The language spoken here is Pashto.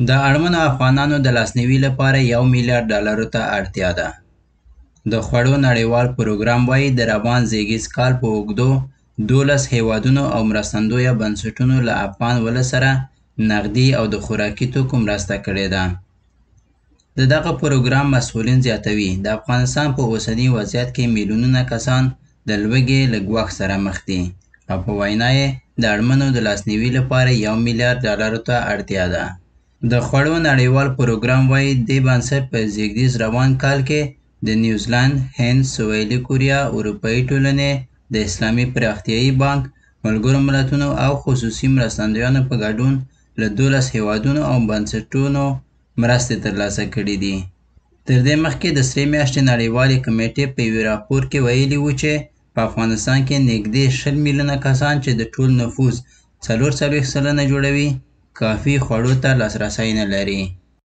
د اړمنو افغانانو د لاسنیوي لپاره 1 میلیارډ ډالرو ته اړتیا ده. د خوړو نړیوال پروګرام وایي د روان زېږدیز کال په اوږدو 12 هیوادونو او مرستندویه بنسټونو له افغان ولس سره نغدي او د خوراکي توکو مرسته کړې ده. د دغه پروګرام مسؤلین زیاتوي د افغانستان په اوسني وضعیت کې میلیونونه کسان د لوږې له ګواښ سره مخ دي او په وینا یې د اړمنو د لاسنیوي لپاره 1 میلیارډ ډالرو ته اړتیا ده. د خوړو نړیوال پروګرام وایي دې بنسټ په زېږدیز روان کال کې د نیوزیلند، هند، سویلي کوریا، اروپایي ټولنې، د اسلامي پراختیایي بانک، ملګرو ملتونو او خصوصي مرستندویانو په ګډون له 12 هیوادونو او بنسټونو مرستې ترلاسه کړي دي. تر دې مخکې د سرې میاشتې نړیوالې کمیټې په یوه راپور کې ویلي وو چې په افغانستان کې نږدې 20 میلیونه کسان چې د ټول نفوس 40% جوړوي کافي خوړو ته لاسرسی نه لري.